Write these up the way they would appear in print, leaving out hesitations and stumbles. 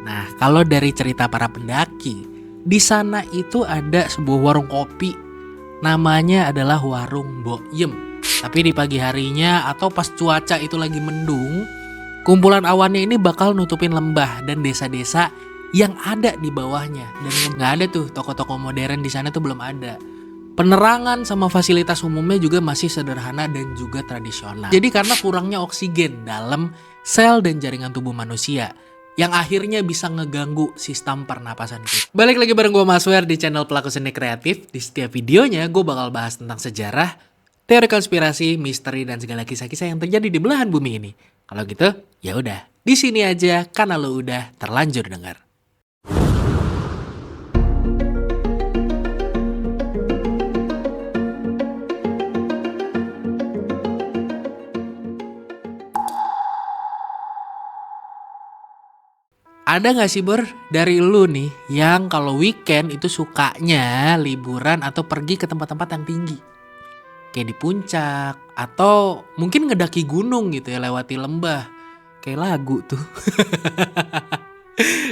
Nah, kalau dari cerita para pendaki, di sana itu ada sebuah warung kopi. Namanya adalah Warung Mbok Yem. Tapi di pagi harinya atau pas cuaca itu lagi mendung, kumpulan awannya ini bakal nutupin lembah dan desa-desa yang ada di bawahnya. Dan nggak ada tuh toko-toko modern di sana tuh belum ada. Penerangan sama fasilitas umumnya juga masih sederhana dan juga tradisional. Jadi karena kurangnya oksigen dalam sel dan jaringan tubuh manusia, yang akhirnya bisa ngeganggu sistem pernapasan kita. Balik lagi bareng gue Maswer di channel Pelaku Seni Kreatif. Di setiap videonya gue bakal bahas tentang sejarah, teori konspirasi, misteri, dan segala kisah-kisah yang terjadi di belahan bumi ini. Kalau gitu, ya udah, di sini aja karena lo udah terlanjur dengar. Ada gak sih Bor dari lu nih yang kalau weekend itu sukanya liburan atau pergi ke tempat-tempat yang tinggi? Kayak di puncak atau mungkin ngedaki gunung gitu ya, lewati lembah. Kayak lagu tuh.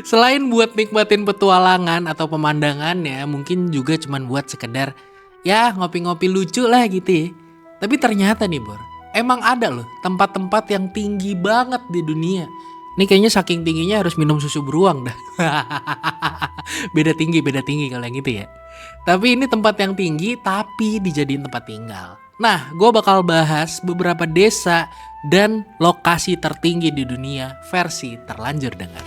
Selain buat nikmatin petualangan atau pemandangannya, mungkin juga cuman buat sekedar ya ngopi-ngopi lucu lah gitu ya. Tapi ternyata nih Bor, emang ada loh tempat-tempat yang tinggi banget di dunia. Ini kayaknya saking tingginya harus minum susu beruang dah. beda tinggi kalau yang gitu ya. Tapi ini tempat yang tinggi tapi dijadiin tempat tinggal. Nah, gue bakal bahas beberapa desa dan lokasi tertinggi di dunia versi terlanjur dengar.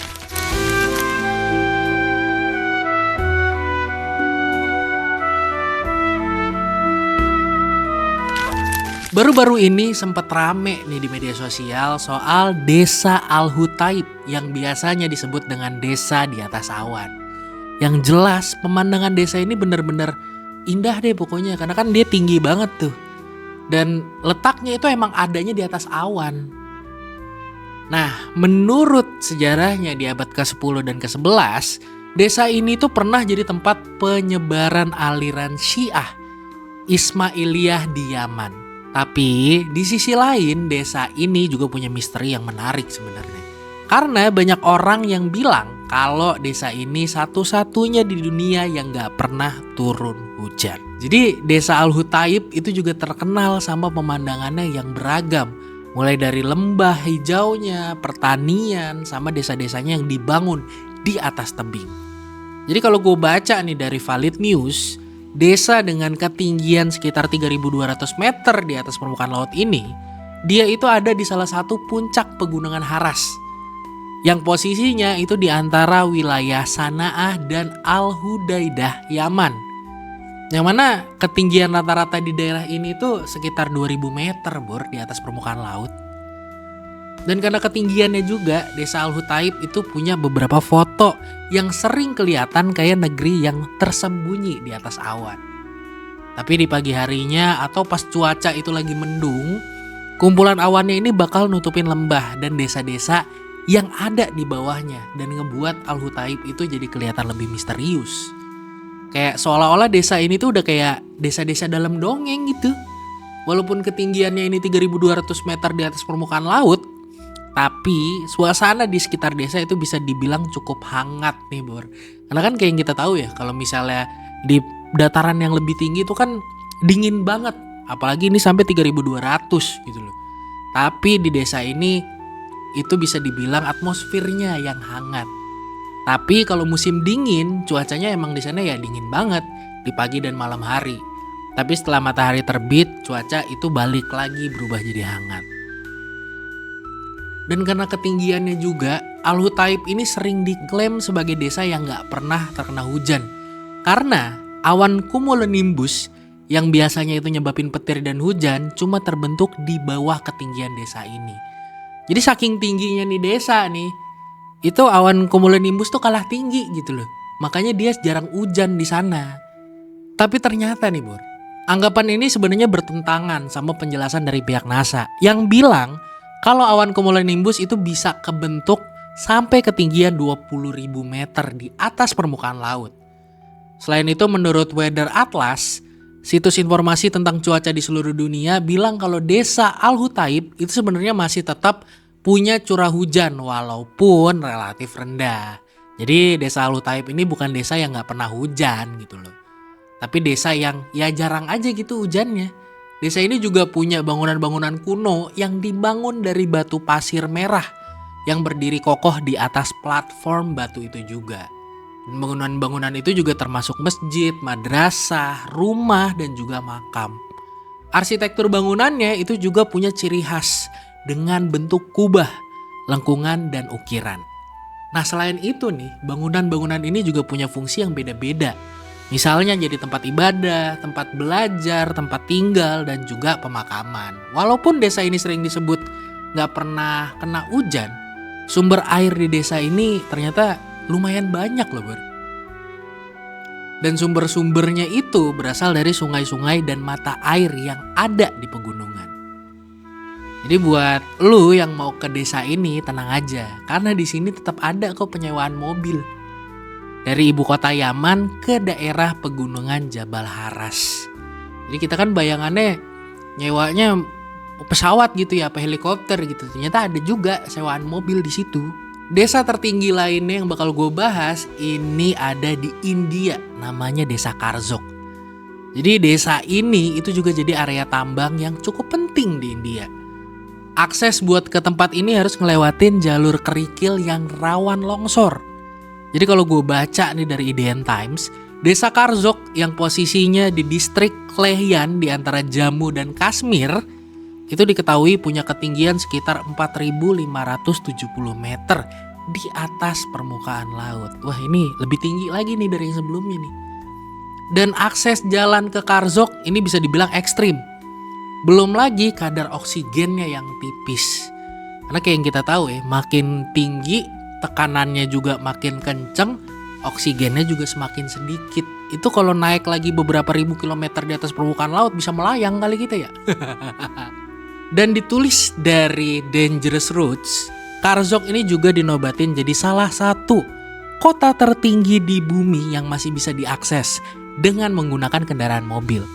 Baru-baru ini sempat rame nih di media sosial soal Desa Al-Hutaib yang biasanya disebut dengan desa di atas awan. Yang jelas pemandangan desa ini bener-bener indah deh pokoknya karena kan dia tinggi banget tuh. Dan letaknya itu emang adanya di atas awan. Nah, menurut sejarahnya di abad ke-10 dan ke-11, desa ini tuh pernah jadi tempat penyebaran aliran Syiah Ismailiyah di Yaman. Tapi di sisi lain desa ini juga punya misteri yang menarik sebenarnya. Karena banyak orang yang bilang kalau desa ini satu-satunya di dunia yang gak pernah turun hujan. Jadi desa Al-Hutaib itu juga terkenal sama pemandangannya yang beragam. Mulai dari lembah hijaunya, pertanian, sama desa-desanya yang dibangun di atas tebing. Jadi kalau gue baca nih dari Valid News, desa dengan ketinggian sekitar 3.200 meter di atas permukaan laut ini, dia itu ada di salah satu puncak pegunungan Haras. Yang posisinya itu di antara wilayah Sana'ah dan Al-Hudaidah, Yaman. Yang mana ketinggian rata-rata di daerah ini tuh sekitar 2.000 meter Bor di atas permukaan laut. Dan karena ketinggiannya juga, desa Al-Hutaib itu punya beberapa foto yang sering kelihatan kayak negeri yang tersembunyi di atas awan. Tapi di pagi harinya atau pas cuaca itu lagi mendung, kumpulan awannya ini bakal nutupin lembah dan desa-desa yang ada di bawahnya dan ngebuat Al-Hutaib itu jadi kelihatan lebih misterius. Kayak seolah-olah desa ini tuh udah kayak desa-desa dalam dongeng gitu. Walaupun ketinggiannya ini 3.200 meter di atas permukaan laut, tapi suasana di sekitar desa itu bisa dibilang cukup hangat nih Bor. Karena kan kayak yang kita tahu ya, kalau misalnya di dataran yang lebih tinggi itu kan dingin banget. Apalagi ini sampai 3.200 gitu loh. Tapi di desa ini itu bisa dibilang atmosfernya yang hangat. Tapi kalau musim dingin, cuacanya emang di sana ya dingin banget di pagi dan malam hari. Tapi setelah matahari terbit, cuaca itu balik lagi berubah jadi hangat. Dan karena ketinggiannya juga, Al-Hutaib ini sering diklaim sebagai desa yang gak pernah terkena hujan. Karena awan cumulonimbus yang biasanya itu nyebabin petir dan hujan cuma terbentuk di bawah ketinggian desa ini. Jadi saking tingginya nih desa nih, itu awan cumulonimbus tuh kalah tinggi gitu loh. Makanya dia jarang hujan di sana. Tapi ternyata nih Bor, anggapan ini sebenarnya bertentangan sama penjelasan dari pihak NASA yang bilang kalau awan cumulonimbus itu bisa kebentuk sampai ketinggian 20.000 meter di atas permukaan laut. Selain itu menurut Weather Atlas, situs informasi tentang cuaca di seluruh dunia bilang kalau desa Al-Hutaib itu sebenarnya masih tetap punya curah hujan walaupun relatif rendah. Jadi desa Alutaib ini bukan desa yang nggak pernah hujan gitu loh. Tapi desa yang ya jarang aja gitu hujannya. Desa ini juga punya bangunan-bangunan kuno yang dibangun dari batu pasir merah yang berdiri kokoh di atas platform batu itu juga. Bangunan-bangunan itu juga termasuk masjid, madrasah, rumah, dan juga makam. Arsitektur bangunannya itu juga punya ciri khas dengan bentuk kubah, lengkungan, dan ukiran. Nah selain itu nih, bangunan-bangunan ini juga punya fungsi yang beda-beda. Misalnya jadi tempat ibadah, tempat belajar, tempat tinggal, dan juga pemakaman. Walaupun desa ini sering disebut nggak pernah kena hujan, sumber air di desa ini ternyata lumayan banyak loh Bro. Dan sumber-sumbernya itu berasal dari sungai-sungai dan mata air yang ada di pegunungan. Jadi buat lu yang mau ke desa ini tenang aja, karena di sini tetap ada kok penyewaan mobil. Dari ibu kota Yaman ke daerah pegunungan Jabal Haras. Jadi kita kan bayangannya nyewanya pesawat gitu ya, apa helikopter gitu. Ternyata ada juga sewaan mobil di situ. Desa tertinggi lainnya yang bakal gue bahas ini ada di India, namanya Desa Karzok. Jadi desa ini itu juga jadi area tambang yang cukup penting di India. Akses buat ke tempat ini harus ngelewatin jalur kerikil yang rawan longsor. Jadi kalau gue baca nih dari Indian Times, Desa Karzok yang posisinya di distrik Klehyan di antara Jammu dan Kashmir itu diketahui punya ketinggian sekitar 4.570 meter di atas permukaan laut. Wah ini lebih tinggi lagi nih dari yang sebelumnya nih. Dan akses jalan ke Karzok ini bisa dibilang ekstrim. Belum lagi kadar oksigennya yang tipis. Karena kayak yang kita tahu ya, makin tinggi tekanannya juga makin kenceng, oksigennya juga semakin sedikit. Itu kalau naik lagi beberapa ribu kilometer di atas permukaan laut bisa melayang kali kita ya. Dan ditulis dari Dangerous Routes, Karzok ini juga dinobatin jadi salah satu kota tertinggi di bumi yang masih bisa diakses dengan menggunakan kendaraan mobil.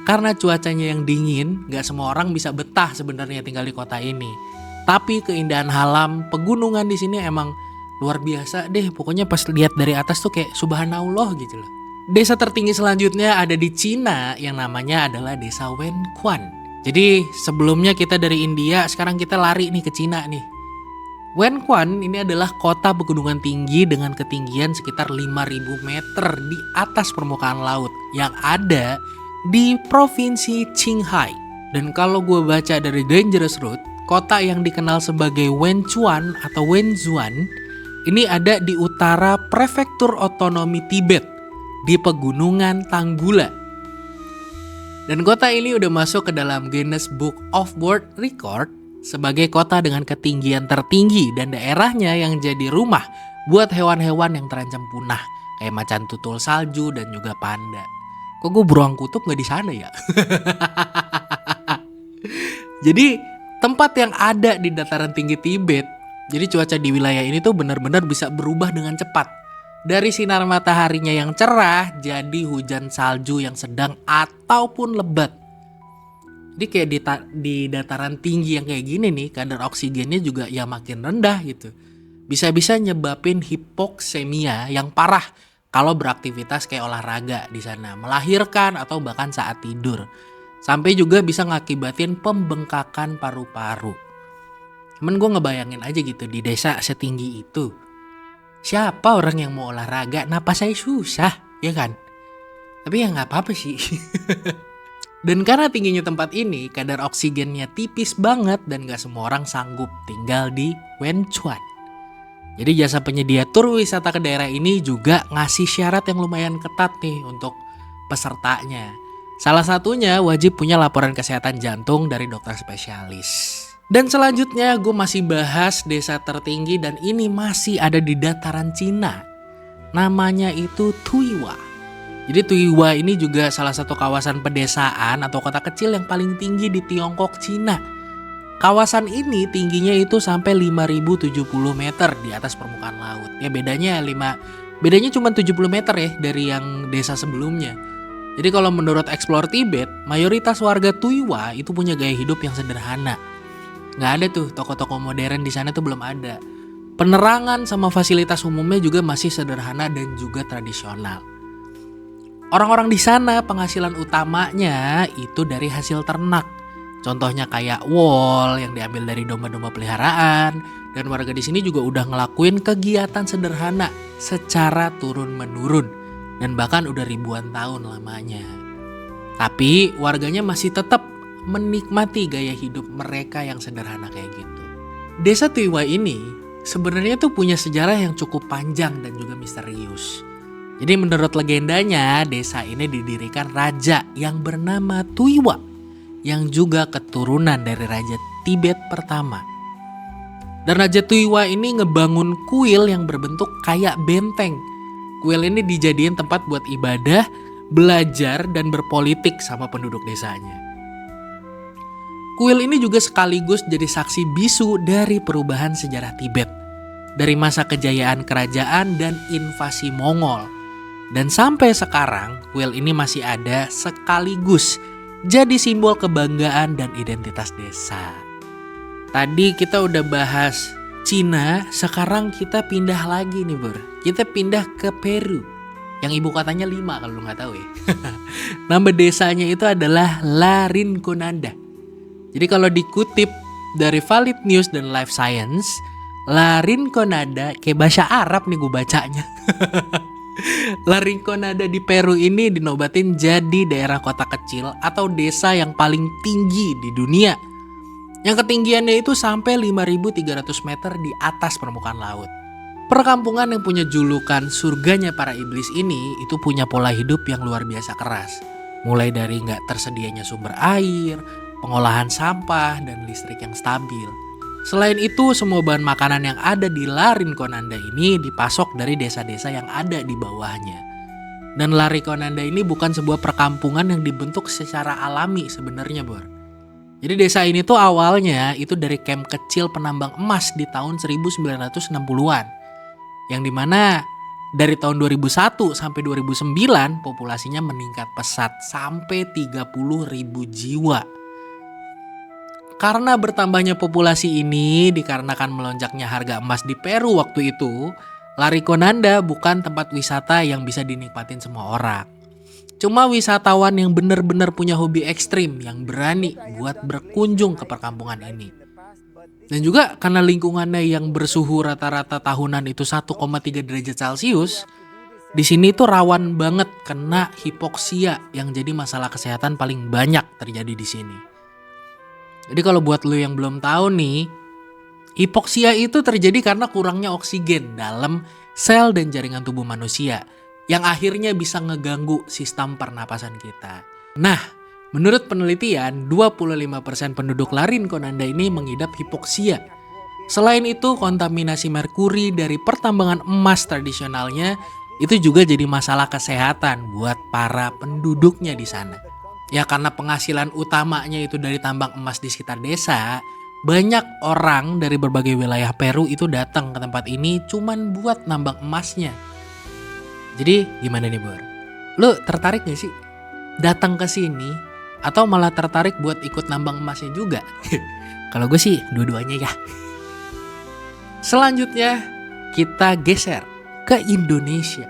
Karena cuacanya yang dingin, gak semua orang bisa betah sebenarnya tinggal di kota ini. Tapi keindahan alam pegunungan di sini emang luar biasa deh. Pokoknya pas lihat dari atas tuh kayak subhanallah gitu loh. Desa tertinggi selanjutnya ada di Cina yang namanya adalah Desa Wenquan. Jadi sebelumnya kita dari India, sekarang kita lari nih ke Cina nih. Wenquan ini adalah kota pegunungan tinggi dengan ketinggian sekitar 5.000 meter di atas permukaan laut yang ada di Provinsi Qinghai. Dan kalau gue baca dari Dangerous Route, kota yang dikenal sebagai Wenchuan atau Wenzhuan ini ada di utara Prefektur Otonomi Tibet di Pegunungan Tanggula. Dan kota ini udah masuk ke dalam Guinness Book of World Record sebagai kota dengan ketinggian tertinggi dan daerahnya yang jadi rumah buat hewan-hewan yang terancam punah kayak macan tutul salju dan juga panda. Kok gue beruang kutub gak di sana ya? Jadi tempat yang ada di dataran tinggi Tibet, jadi cuaca di wilayah ini tuh benar-benar bisa berubah dengan cepat. Dari sinar mataharinya yang cerah jadi hujan salju yang sedang ataupun lebat. Jadi kayak di dataran tinggi yang kayak gini nih, kadar oksigennya juga ya makin rendah gitu. Bisa-bisa nyebabin hipoksemia yang parah kalau beraktivitas kayak olahraga di sana, melahirkan atau bahkan saat tidur. Sampai juga bisa ngakibatin pembengkakan paru-paru. Cuman gue ngebayangin aja gitu di desa setinggi itu. Siapa orang yang mau olahraga, napas saya susah, ya kan? Tapi ya gak apa-apa sih. Dan karena tingginya tempat ini, kadar oksigennya tipis banget dan gak semua orang sanggup tinggal di Wenchuan. Jadi jasa penyedia tur wisata ke daerah ini juga ngasih syarat yang lumayan ketat nih untuk pesertanya. Salah satunya wajib punya laporan kesehatan jantung dari dokter spesialis. Dan selanjutnya gue masih bahas desa tertinggi dan ini masih ada di dataran Cina. Namanya itu Tuiwa. Jadi Tuiwa ini juga salah satu kawasan pedesaan atau kota kecil yang paling tinggi di Tiongkok, Cina. Kawasan ini tingginya itu sampai 5.070 meter di atas permukaan laut. Ya bedanya cuma 70 meter ya dari yang desa sebelumnya. Jadi kalau menurut Explore Tibet, mayoritas warga Tuiwa itu punya gaya hidup yang sederhana. Nggak ada tuh toko-toko modern di sana tuh belum ada. Penerangan sama fasilitas umumnya juga masih sederhana dan juga tradisional. Orang-orang di sana penghasilan utamanya itu dari hasil ternak. Contohnya kayak wol yang diambil dari domba-domba peliharaan, dan warga di sini juga udah ngelakuin kegiatan sederhana secara turun-menurun dan bahkan udah ribuan tahun lamanya. Tapi warganya masih tetap menikmati gaya hidup mereka yang sederhana kayak gitu. Desa Tuiwa ini sebenarnya tuh punya sejarah yang cukup panjang dan juga misterius. Jadi menurut legendanya, desa ini didirikan raja yang bernama Tuiwa, yang juga keturunan dari Raja Tibet pertama. Dan Raja Tuiwa ini ngebangun kuil yang berbentuk kayak benteng. Kuil ini dijadiin tempat buat ibadah, belajar, dan berpolitik sama penduduk desanya. Kuil ini juga sekaligus jadi saksi bisu dari perubahan sejarah Tibet, dari masa kejayaan kerajaan dan invasi Mongol. Dan sampai sekarang, kuil ini masih ada sekaligus jadi simbol kebanggaan dan identitas desa. Tadi kita udah bahas Cina, sekarang kita pindah lagi nih Bro. Kita pindah ke Peru, yang ibu kotanya Lima kalau lu gak tahu ya. Nama desanya itu adalah La Rinconada. Jadi kalau dikutip dari Valid News dan Life Science, La Rinconada, kayak bahasa Arab nih gue bacanya. La Rinconada di Peru ini dinobatin jadi daerah kota kecil atau desa yang paling tinggi di dunia. Yang ketinggiannya itu sampai 5.300 meter di atas permukaan laut. Perkampungan yang punya julukan surganya para iblis ini itu punya pola hidup yang luar biasa keras. Mulai dari nggak tersedianya sumber air, pengolahan sampah, dan listrik yang stabil. Selain itu, semua bahan makanan yang ada di La Rinconada ini dipasok dari desa-desa yang ada di bawahnya. Dan La Rinconada ini bukan sebuah perkampungan yang dibentuk secara alami sebenarnya, Bor. Jadi desa ini tuh awalnya itu dari camp kecil penambang emas di tahun 1960-an. Yang dimana dari tahun 2001 sampai 2009 populasinya meningkat pesat sampai 30.000 jiwa. Karena bertambahnya populasi ini dikarenakan melonjaknya harga emas di Peru waktu itu, La Rinconada bukan tempat wisata yang bisa dinikmatin semua orang. Cuma wisatawan yang benar-benar punya hobi ekstrim yang berani buat berkunjung ke perkampungan ini. Dan juga karena lingkungannya yang bersuhu rata-rata tahunan itu 1,3 derajat Celcius, di sini tuh rawan banget kena hipoksia yang jadi masalah kesehatan paling banyak terjadi di sini. Jadi kalau buat lu yang belum tahu nih, hipoksia itu terjadi karena kurangnya oksigen dalam sel dan jaringan tubuh manusia yang akhirnya bisa ngeganggu sistem pernapasan kita. Nah, menurut penelitian, 25% penduduk La Rinconada ini mengidap hipoksia. Selain itu, kontaminasi merkuri dari pertambangan emas tradisionalnya itu juga jadi masalah kesehatan buat para penduduknya di sana. Ya karena penghasilan utamanya itu dari tambang emas di sekitar desa, banyak orang dari berbagai wilayah Peru itu datang ke tempat ini cuman buat nambang emasnya. Jadi gimana nih Bor? Lu tertarik gak sih datang ke sini atau malah tertarik buat ikut nambang emasnya juga? Kalau gue sih dua-duanya ya. Selanjutnya kita geser ke Indonesia.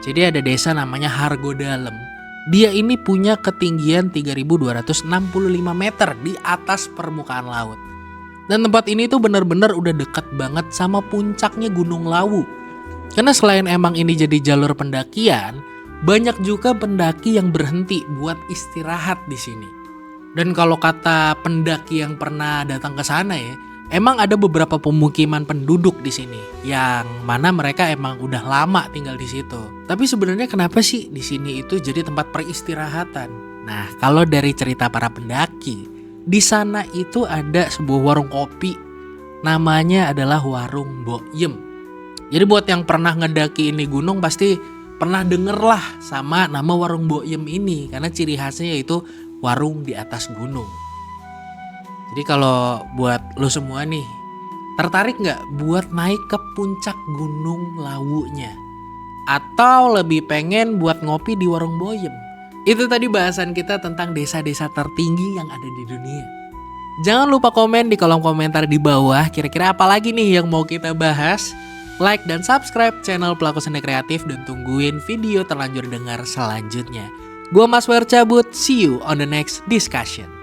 Jadi ada desa namanya Hargodalem. Dia ini punya ketinggian 3.265 meter di atas permukaan laut. Dan tempat ini tuh benar-benar udah dekat banget sama puncaknya Gunung Lawu. Karena selain emang ini jadi jalur pendakian, banyak juga pendaki yang berhenti buat istirahat di sini. Dan kalau kata pendaki yang pernah datang ke sana ya, emang ada beberapa pemukiman penduduk di sini yang mana mereka emang udah lama tinggal di situ. Tapi sebenarnya kenapa sih di sini itu jadi tempat peristirahatan? Nah, kalau dari cerita para pendaki, di sana itu ada sebuah warung kopi, namanya adalah Warung Mbok Yem. Jadi buat yang pernah ngedaki ini gunung pasti pernah denger lah sama nama Warung Mbok Yem ini, karena ciri khasnya yaitu warung di atas gunung. Jadi kalau buat lo semua nih, tertarik gak buat naik ke puncak Gunung Lawunya? Atau lebih pengen buat ngopi di Warung Boyem? Itu tadi bahasan kita tentang desa-desa tertinggi yang ada di dunia. Jangan lupa komen di kolom komentar di bawah kira-kira apa lagi nih yang mau kita bahas. Like dan subscribe channel Pelaku Seni Kreatif dan tungguin video terlanjur dengar selanjutnya. Gua Mas Wer cabut, see you on the next discussion.